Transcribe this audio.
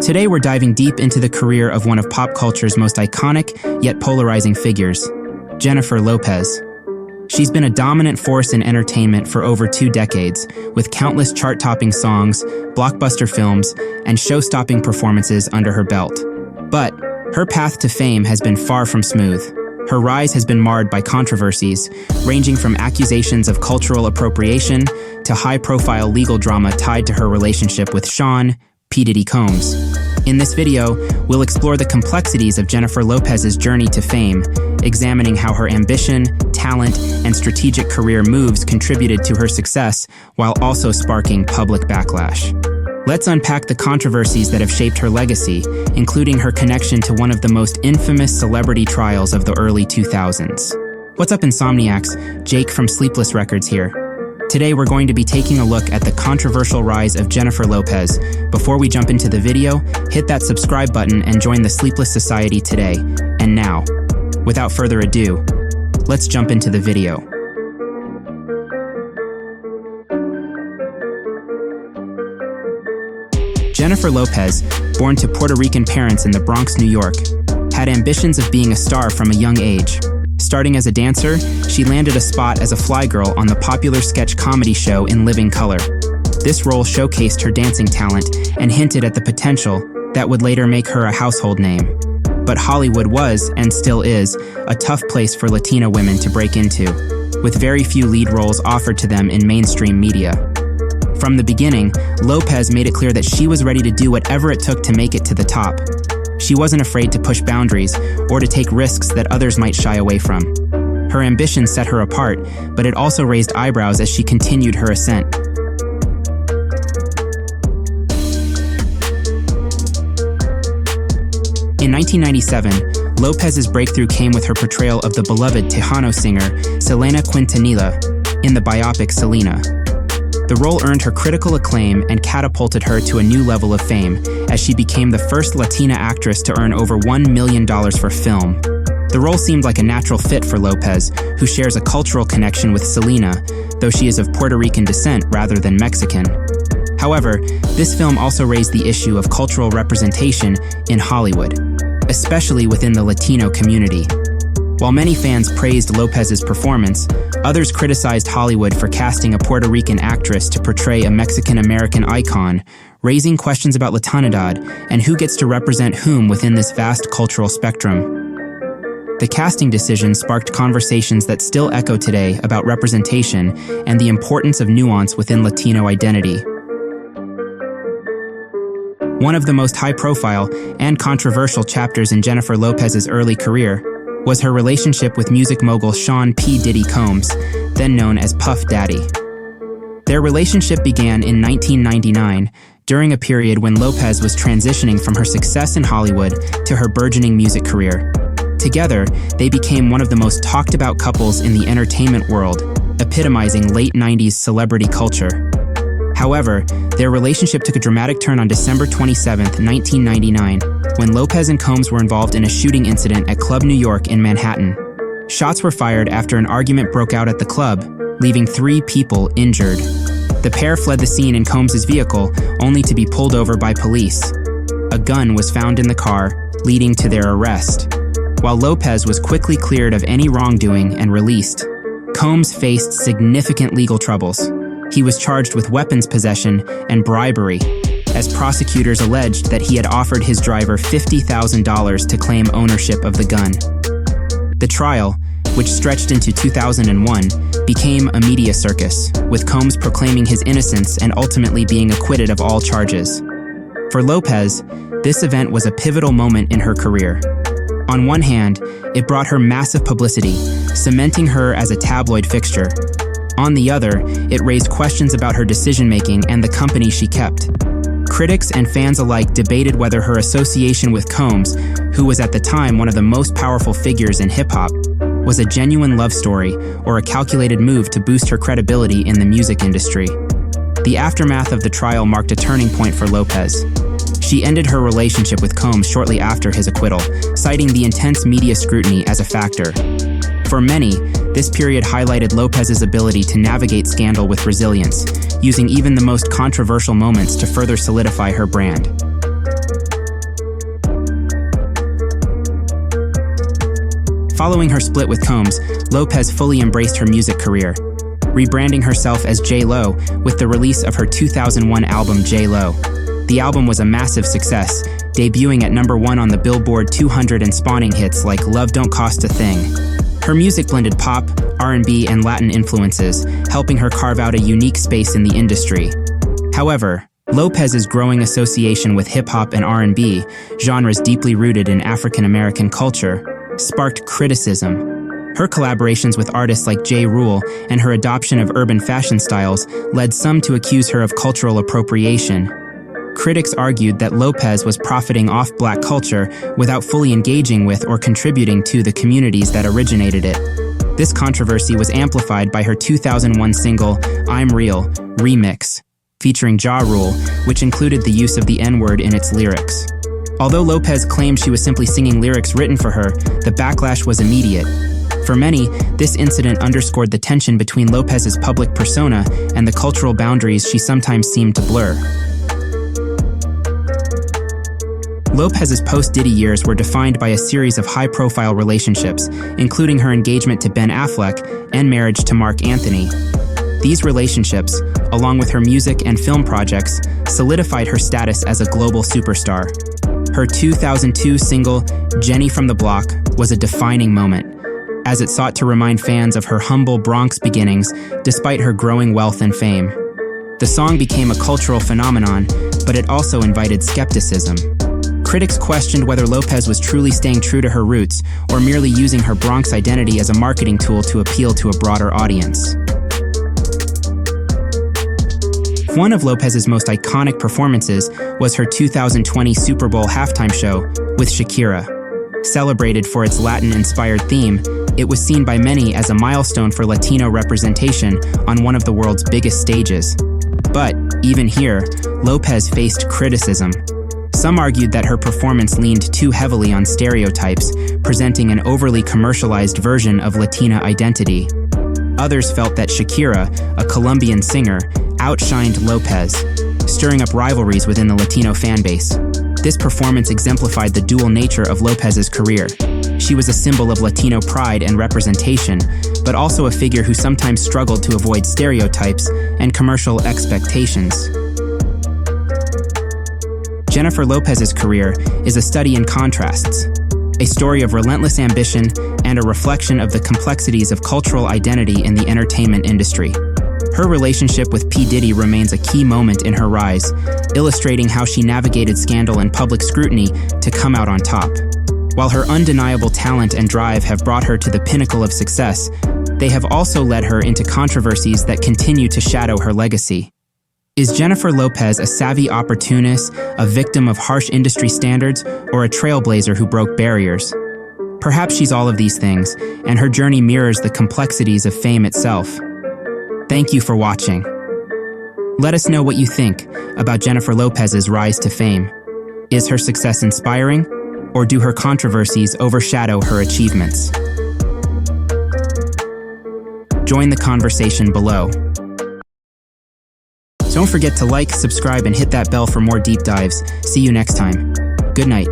Today we're diving deep into the career of one of pop culture's most iconic, yet polarizing figures, Jennifer Lopez. She's been a dominant force in entertainment for over 2 decades, with countless chart-topping songs, blockbuster films, and show-stopping performances under her belt. But her path to fame has been far from smooth. Her rise has been marred by controversies, ranging from accusations of cultural appropriation to high-profile legal drama tied to her relationship with Sean, P. Combs. In this video, we'll explore the complexities of Jennifer Lopez's journey to fame, examining how her ambition, talent, and strategic career moves contributed to her success while also sparking public backlash. Let's unpack the controversies that have shaped her legacy, including her connection to one of the most infamous celebrity trials of the early 2000s. What's up, Insomniacs? Jake from Sleepless Records here. Today we're going to be taking a look at the controversial rise of Jennifer Lopez. Before we jump into the video, hit that subscribe button and join the Sleepless Society today. And now, without further ado, let's jump into the video. Jennifer Lopez, born to Puerto Rican parents in the Bronx, New York, had ambitions of being a star from a young age. Starting as a dancer, she landed a spot as a fly girl on the popular sketch comedy show In Living Color. This role showcased her dancing talent and hinted at the potential that would later make her a household name. But Hollywood was, and still is, a tough place for Latina women to break into, with very few lead roles offered to them in mainstream media. From the beginning, Lopez made it clear that she was ready to do whatever it took to make it to the top. She wasn't afraid to push boundaries or to take risks that others might shy away from. Her ambition set her apart, but it also raised eyebrows as she continued her ascent. In 1997, Lopez's breakthrough came with her portrayal of the beloved Tejano singer Selena in the biopic Selena. The role earned her critical acclaim and catapulted her to a new level of fame, as she became the first Latina actress to earn over $1 million for film. The role seemed like a natural fit for Lopez, who shares a cultural connection with Selena, though she is of Puerto Rican descent rather than Mexican. However, this film also raised the issue of cultural representation in Hollywood, especially within the Latino community. While many fans praised Lopez's performance, others criticized Hollywood for casting a Puerto Rican actress to portray a Mexican-American icon, raising questions about Latinidad and who gets to represent whom within this vast cultural spectrum. The casting decision sparked conversations that still echo today about representation and the importance of nuance within Latino identity. One of the most high-profile and controversial chapters in Jennifer Lopez's early career was her relationship with music mogul Sean P. Diddy Combs, then known as Puff Daddy. Their relationship began in 1999, during a period when Lopez was transitioning from her success in Hollywood to her burgeoning music career. Together, they became one of the most talked-about couples in the entertainment world, epitomizing late 90s celebrity culture. However, their relationship took a dramatic turn on December 27, 1999, when Lopez and Combs were involved in a shooting incident at Club New York in Manhattan. Shots were fired after an argument broke out at the club, leaving 3 people injured. The pair fled the scene in Combs' vehicle, only to be pulled over by police. A gun was found in the car, leading to their arrest. While Lopez was quickly cleared of any wrongdoing and released, Combs faced significant legal troubles. He was charged with weapons possession and bribery, as prosecutors alleged that he had offered his driver $50,000 to claim ownership of the gun. The trial, which stretched into 2001, became a media circus, with Combs proclaiming his innocence and ultimately being acquitted of all charges. For Lopez, this event was a pivotal moment in her career. On one hand, it brought her massive publicity, cementing her as a tabloid fixture. On the other, it raised questions about her decision-making and the company she kept. Critics and fans alike debated whether her association with Combs, who was at the time one of the most powerful figures in hip-hop, was a genuine love story or a calculated move to boost her credibility in the music industry. The aftermath of the trial marked a turning point for Lopez. She ended her relationship with Combs shortly after his acquittal, citing the intense media scrutiny as a factor. For many, this period highlighted Lopez's ability to navigate scandal with resilience, using even the most controversial moments to further solidify her brand. Following her split with Combs, Lopez fully embraced her music career, rebranding herself as J-Lo with the release of her 2001 album J-Lo. The album was a massive success, debuting at #1 on the Billboard 200 and spawning hits like Love Don't Cost a Thing. Her music blended pop, R&B, and Latin influences, helping her carve out a unique space in the industry. However, Lopez's growing association with hip-hop and R&B, genres deeply rooted in African-American culture, sparked criticism. Her collaborations with artists like J. Rule and her adoption of urban fashion styles led some to accuse her of cultural appropriation. Critics argued that Lopez was profiting off Black culture without fully engaging with or contributing to the communities that originated it. This controversy was amplified by her 2001 single, I'm Real, remix, featuring Ja Rule, which included the use of the N-word in its lyrics. Although Lopez claimed she was simply singing lyrics written for her, the backlash was immediate. For many, this incident underscored the tension between Lopez's public persona and the cultural boundaries she sometimes seemed to blur. Lopez's post-Diddy years were defined by a series of high-profile relationships, including her engagement to Ben Affleck and marriage to Mark Anthony. These relationships, along with her music and film projects, solidified her status as a global superstar. Her 2002 single, Jenny from the Block, was a defining moment, as it sought to remind fans of her humble Bronx beginnings despite her growing wealth and fame. The song became a cultural phenomenon, but it also invited skepticism. Critics questioned whether Lopez was truly staying true to her roots or merely using her Bronx identity as a marketing tool to appeal to a broader audience. One of Lopez's most iconic performances was her 2020 Super Bowl halftime show with Shakira. Celebrated for its Latin-inspired theme, it was seen by many as a milestone for Latino representation on one of the world's biggest stages. But, even here, Lopez faced criticism. Some argued that her performance leaned too heavily on stereotypes, presenting an overly commercialized version of Latina identity. Others felt that Shakira, a Colombian singer, outshined Lopez, stirring up rivalries within the Latino fanbase. This performance exemplified the dual nature of Lopez's career. She was a symbol of Latino pride and representation, but also a figure who sometimes struggled to avoid stereotypes and commercial expectations. Jennifer Lopez's career is a study in contrasts, a story of relentless ambition and a reflection of the complexities of cultural identity in the entertainment industry. Her relationship with P. Diddy remains a key moment in her rise, illustrating how she navigated scandal and public scrutiny to come out on top. While her undeniable talent and drive have brought her to the pinnacle of success, they have also led her into controversies that continue to shadow her legacy. Is Jennifer Lopez a savvy opportunist, a victim of harsh industry standards, or a trailblazer who broke barriers? Perhaps she's all of these things, and her journey mirrors the complexities of fame itself. Thank you for watching. Let us know what you think about Jennifer Lopez's rise to fame. Is her success inspiring, or do her controversies overshadow her achievements? Join the conversation below. Don't forget to like, subscribe, and hit that bell for more deep dives. See you next time. Good night.